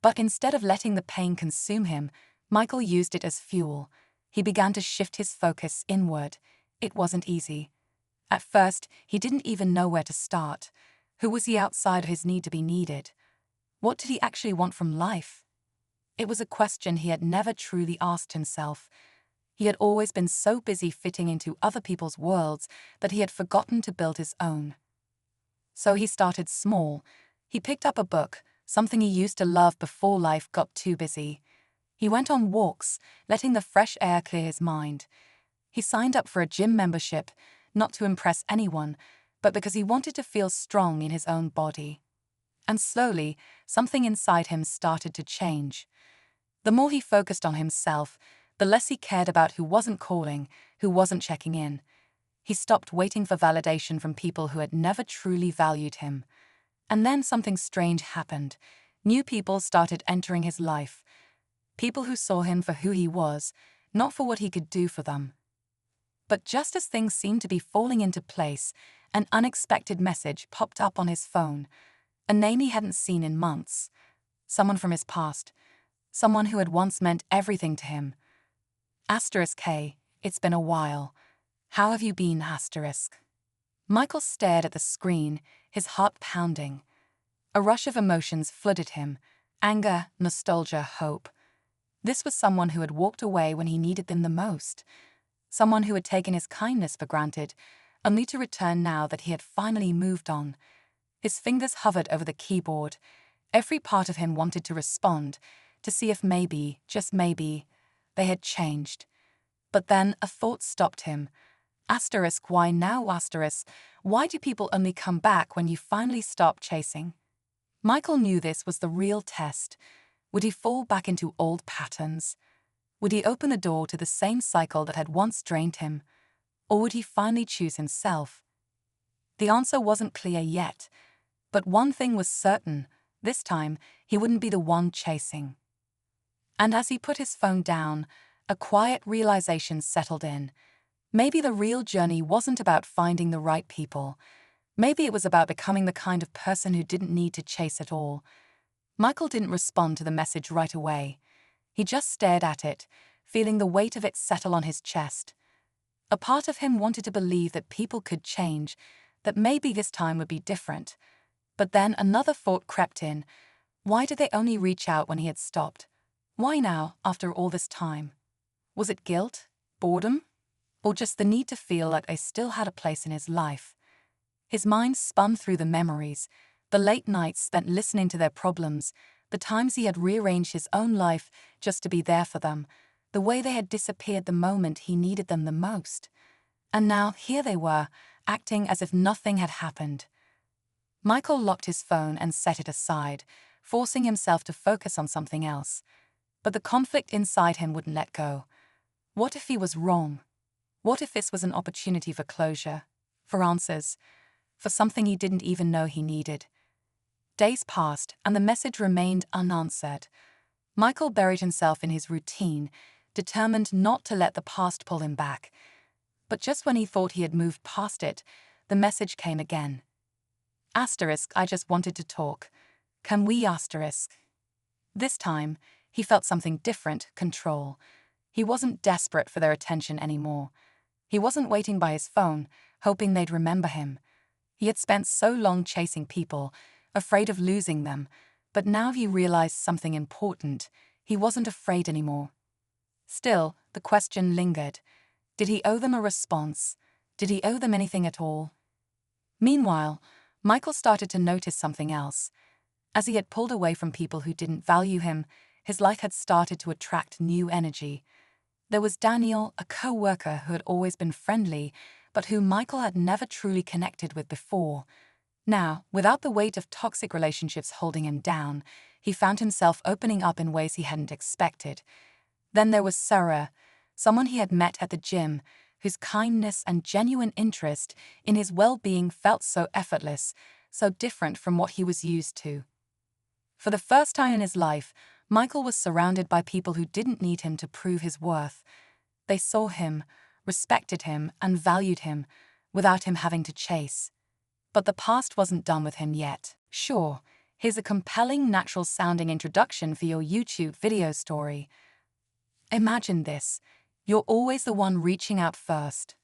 But instead of letting the pain consume him, Michael used it as fuel. He began to shift his focus inward. It wasn't easy. At first, he didn't even know where to start. Who was he outside of his need to be needed? What did he actually want from life? It was a question he had never truly asked himself. He had always been so busy fitting into other people's worlds that he had forgotten to build his own. So he started small. He picked up a book, something he used to love before life got too busy. He went on walks, letting the fresh air clear his mind. He signed up for a gym membership, not to impress anyone, but because he wanted to feel strong in his own body. And slowly, something inside him started to change. The more he focused on himself, the less he cared about who wasn't calling, who wasn't checking in. He stopped waiting for validation from people who had never truly valued him. And then something strange happened. New people started entering his life. People who saw him for who he was, not for what he could do for them. But just as things seemed to be falling into place, an unexpected message popped up on his phone. A name he hadn't seen in months. Someone from his past. Someone who had once meant everything to him. *K, it's been a while. How have you been, *? Michael stared at the screen, his heart pounding. A rush of emotions flooded him. Anger, nostalgia, hope. This was someone who had walked away when he needed them the most. Someone who had taken his kindness for granted, only to return now that he had finally moved on. His fingers hovered over the keyboard. Every part of him wanted to respond, to see if maybe, just maybe, they had changed. But then a thought stopped him. Why now, Why do people only come back when you finally stop chasing? Michael knew this was the real test. Would he fall back into old patterns? Would he open the door to the same cycle that had once drained him? Or would he finally choose himself? The answer wasn't clear yet. But one thing was certain. This time, he wouldn't be the one chasing. And as he put his phone down, a quiet realization settled in. Maybe the real journey wasn't about finding the right people. Maybe it was about becoming the kind of person who didn't need to chase at all. Michael didn't respond to the message right away. He just stared at it, feeling the weight of it settle on his chest. A part of him wanted to believe that people could change, that maybe this time would be different. But then another thought crept in. Why did they only reach out when he had stopped? Why now, after all this time? Was it guilt? Boredom? Or just the need to feel like they still had a place in his life? His mind spun through the memories, the late nights spent listening to their problems, the times he had rearranged his own life just to be there for them, the way they had disappeared the moment he needed them the most. And now here they were, acting as if nothing had happened. Michael locked his phone and set it aside, forcing himself to focus on something else. But the conflict inside him wouldn't let go. What if he was wrong? What if this was an opportunity for closure, for answers, for something he didn't even know he needed? Days passed, and the message remained unanswered. Michael buried himself in his routine, determined not to let the past pull him back. But just when he thought he had moved past it, the message came again. I just wanted to talk. Can we ? This time, he felt something different, control. He wasn't desperate for their attention anymore. He wasn't waiting by his phone, hoping they'd remember him. He had spent so long chasing people, afraid of losing them, but now he realized something important. He wasn't afraid anymore. Still, the question lingered. Did he owe them a response? Did he owe them anything at all? Meanwhile, Michael started to notice something else. As he had pulled away from people who didn't value him, his life had started to attract new energy. There was Daniel, a co-worker who had always been friendly, but whom Michael had never truly connected with before. Now, without the weight of toxic relationships holding him down, he found himself opening up in ways he hadn't expected. Then there was Sarah, someone he had met at the gym, whose kindness and genuine interest in his well-being felt so effortless, so different from what he was used to. For the first time in his life, Michael was surrounded by people who didn't need him to prove his worth. They saw him, respected him, and valued him, without him having to chase. But the past wasn't done with him yet. Sure, Here's a compelling, natural-sounding introduction for your YouTube video story. Imagine this. You're always the one reaching out first.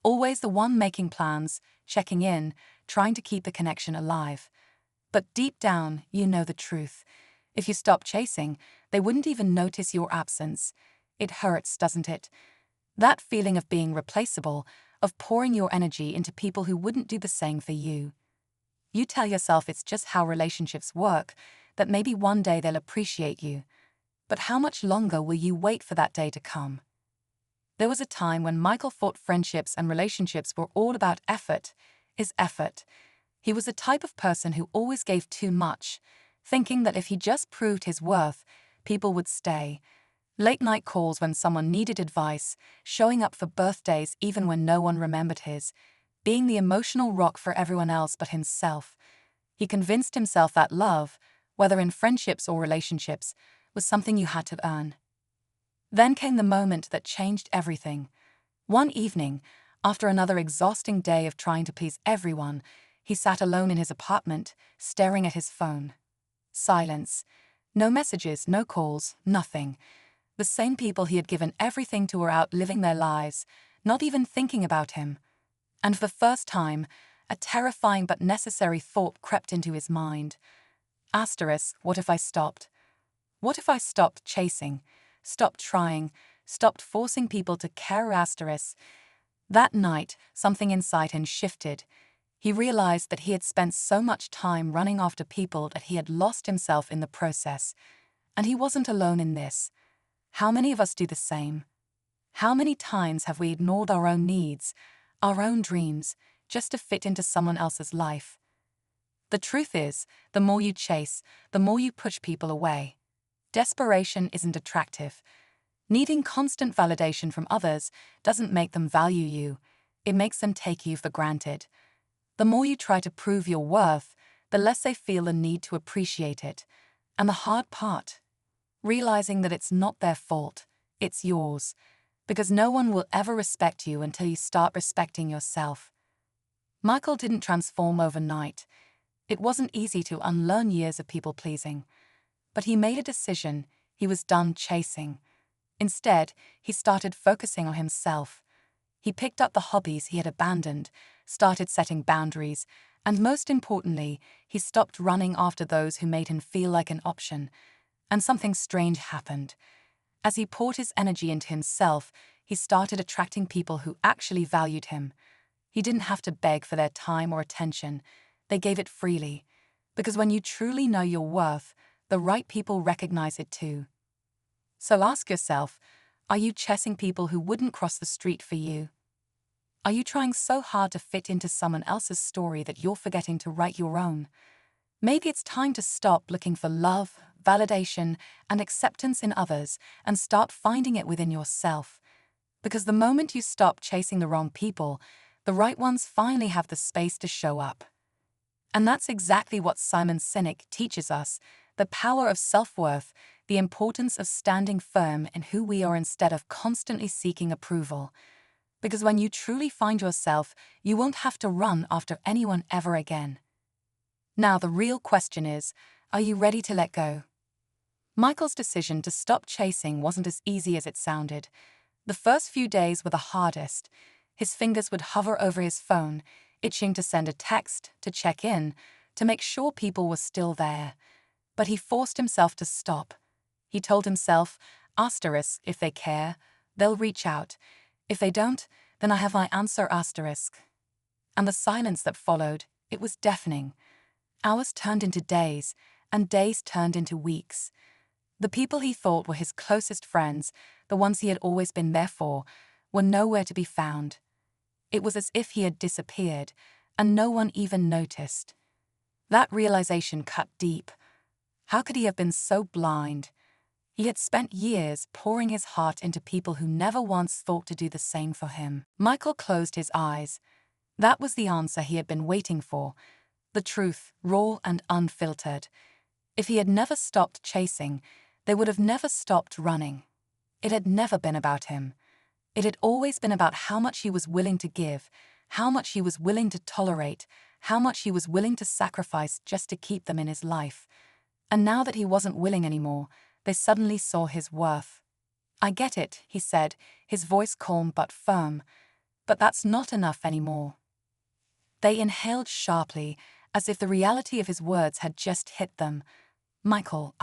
Always the one making plans, checking in, trying to keep the connection alive. But deep down, you know the truth. If you stop chasing, they wouldn't even notice your absence. It hurts, doesn't it? That feeling of being replaceable, of pouring your energy into people who wouldn't do the same for you. You tell yourself it's just how relationships work, that maybe one day they'll appreciate you. But how much longer will you wait for that day to come? There was a time when Michael thought friendships and relationships were all about effort. His effort. He was the type of person who always gave too much, thinking that if he just proved his worth, people would stay. Late-night calls when someone needed advice, showing up for birthdays even when no one remembered his, being the emotional rock for everyone else but himself. He convinced himself that love, whether in friendships or relationships, was something you had to earn. Then came the moment that changed everything. One evening, after another exhausting day of trying to please everyone, he sat alone in his apartment, staring at his phone. Silence. No messages, no calls, nothing. The same people he had given everything to were out living their lives, not even thinking about him. And for the first time, a terrifying but necessary thought crept into his mind. What if I stopped? What if I stopped chasing, stopped trying, stopped forcing people to care? That night, something inside him shifted. He realized that he had spent so much time running after people that he had lost himself in the process. And he wasn't alone in this. How many of us do the same? How many times have we ignored our own needs, our own dreams, just to fit into someone else's life? The truth is, the more you chase, the more you push people away. Desperation isn't attractive. Needing constant validation from others doesn't make them value you. It makes them take you for granted. The more you try to prove your worth, the less they feel the need to appreciate it. And the hard part? Realizing that it's not their fault, it's yours. Because no one will ever respect you until you start respecting yourself. Michael didn't transform overnight. It wasn't easy to unlearn years of people-pleasing. But he made a decision. He was done chasing. Instead, he started focusing on himself. He picked up the hobbies he had abandoned, started setting boundaries, and most importantly, he stopped running after those who made him feel like an option. And something strange happened. As he poured his energy into himself, he started attracting people who actually valued him. He didn't have to beg for their time or attention. They gave it freely. Because when you truly know your worth, the right people recognize it too. So ask yourself, are you chasing people who wouldn't cross the street for you? Are you trying so hard to fit into someone else's story that you're forgetting to write your own? Maybe it's time to stop looking for love, validation, and acceptance in others and start finding it within yourself. Because the moment you stop chasing the wrong people, the right ones finally have the space to show up. And that's exactly what Sinek teaches us, the power of self-worth, the importance of standing firm in who we are instead of constantly seeking approval. Because when you truly find yourself, you won't have to run after anyone ever again. Now the real question is, are you ready to let go? Michael's decision to stop chasing wasn't as easy as it sounded. The first few days were the hardest. His fingers would hover over his phone, itching to send a text, to check in, to make sure people were still there. But he forced himself to stop. He told himself, if they care, they'll reach out. If they don't, then I have my answer. And the silence that followed, it was deafening. Hours turned into days, and days turned into weeks. The people he thought were his closest friends, the ones he had always been there for, were nowhere to be found. It was as if he had disappeared, and no one even noticed. That realization cut deep. How could he have been so blind? He had spent years pouring his heart into people who never once thought to do the same for him. Michael closed his eyes. That was the answer he had been waiting for. The truth, raw and unfiltered. If he had never stopped chasing, they would have never stopped running. It had never been about him. It had always been about how much he was willing to give, how much he was willing to tolerate, how much he was willing to sacrifice just to keep them in his life. And now that he wasn't willing anymore, they suddenly saw his worth. "I get it," he said, his voice calm but firm. "But that's not enough anymore." They inhaled sharply, as if the reality of his words had just hit them. "Michael,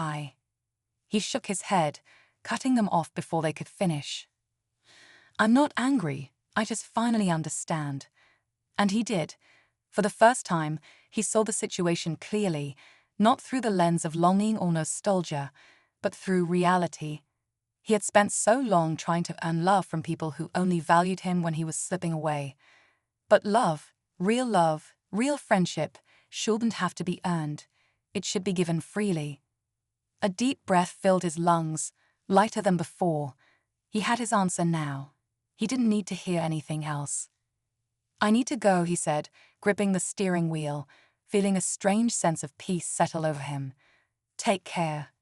He shook his head, cutting them off before they could finish. "I'm not angry, I just finally understand." And he did. For the first time, he saw the situation clearly, not through the lens of longing or nostalgia, but through reality. He had spent so long trying to earn love from people who only valued him when he was slipping away. But love, real friendship, shouldn't have to be earned. It should be given freely. A deep breath filled his lungs, lighter than before. He had his answer now. He didn't need to hear anything else. "I need to go," he said, gripping the steering wheel, feeling a strange sense of peace settle over him. "Take care."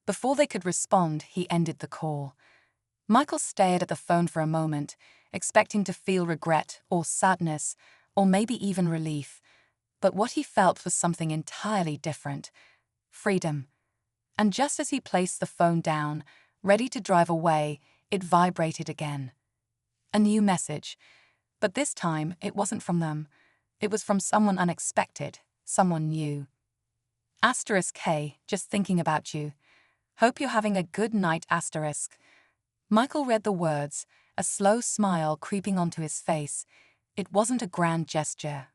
Before they could respond, he ended the call. Michael stared at the phone for a moment, expecting to feel regret or sadness, or maybe even relief. But what he felt was something entirely different: freedom. And just as he placed the phone down, ready to drive away, it vibrated again. A new message. But this time, it wasn't from them. It was from someone unexpected, someone new. *K, just thinking about you. Hope you're having a good night. Michael read the words, a slow smile creeping onto his face. It wasn't a grand gesture.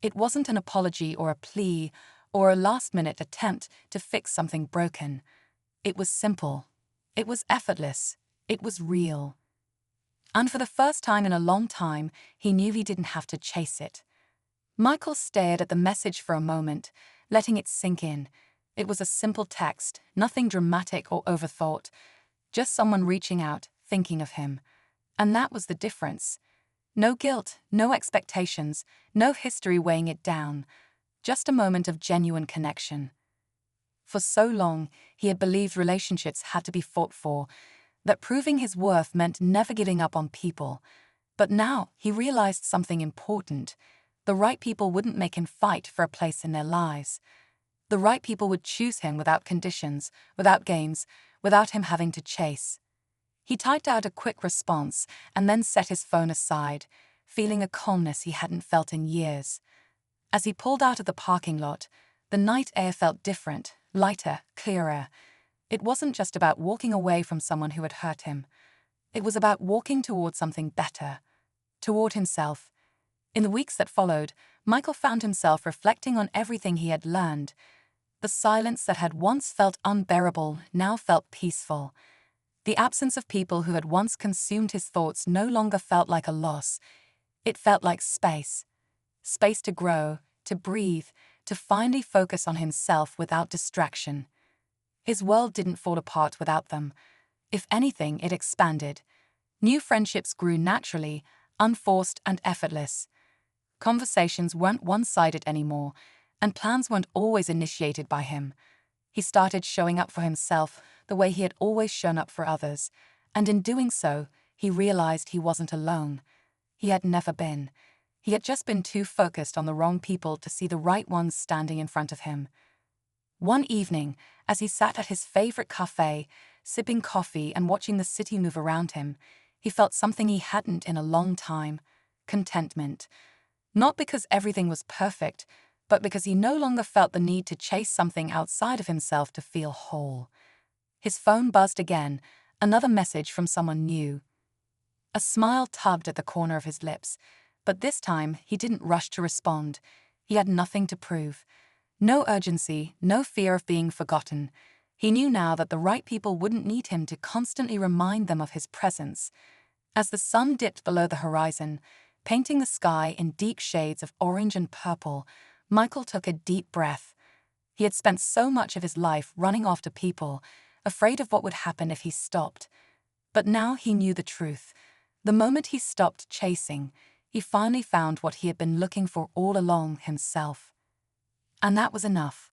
It wasn't an apology or a plea or a last-minute attempt to fix something broken. It was simple. It was effortless. It was real. And for the first time in a long time, he knew he didn't have to chase it. Michael stared at the message for a moment, letting it sink in. It was a simple text, nothing dramatic or overthought, just someone reaching out, thinking of him. And that was the difference. No guilt, no expectations, no history weighing it down. Just a moment of genuine connection. For so long, he had believed relationships had to be fought for, that proving his worth meant never giving up on people. But now he realized something important. The right people wouldn't make him fight for a place in their lives. The right people would choose him without conditions, without games, without him having to chase. He typed out a quick response and then set his phone aside, feeling a calmness he hadn't felt in years. As he pulled out of the parking lot, the night air felt different, lighter, clearer. It wasn't just about walking away from someone who had hurt him. It was about walking toward something better, toward himself. In the weeks that followed, Michael found himself reflecting on everything he had learned. The silence that had once felt unbearable now felt peaceful. The absence of people who had once consumed his thoughts no longer felt like a loss. It felt like space. Space to grow, to breathe, to finally focus on himself without distraction. His world didn't fall apart without them. If anything, it expanded. New friendships grew naturally, unforced and effortless. Conversations weren't one-sided anymore, and plans weren't always initiated by him. He started showing up for himself the way he had always shown up for others, and in doing so, he realized he wasn't alone. He had never been. He had just been too focused on the wrong people to see the right ones standing in front of him. One evening, as he sat at his favorite cafe, sipping coffee and watching the city move around him, he felt something he hadn't in a long time: contentment. Not because everything was perfect, but because he no longer felt the need to chase something outside of himself to feel whole. His phone buzzed again, another message from someone new. A smile tugged at the corner of his lips, but this time he didn't rush to respond. He had nothing to prove. No urgency, no fear of being forgotten. He knew now that the right people wouldn't need him to constantly remind them of his presence. As the sun dipped below the horizon, painting the sky in deep shades of orange and purple, Michael took a deep breath. He had spent so much of his life running after people, afraid of what would happen if he stopped. But now he knew the truth. The moment he stopped chasing, he finally found what he had been looking for all along: himself. And that was enough.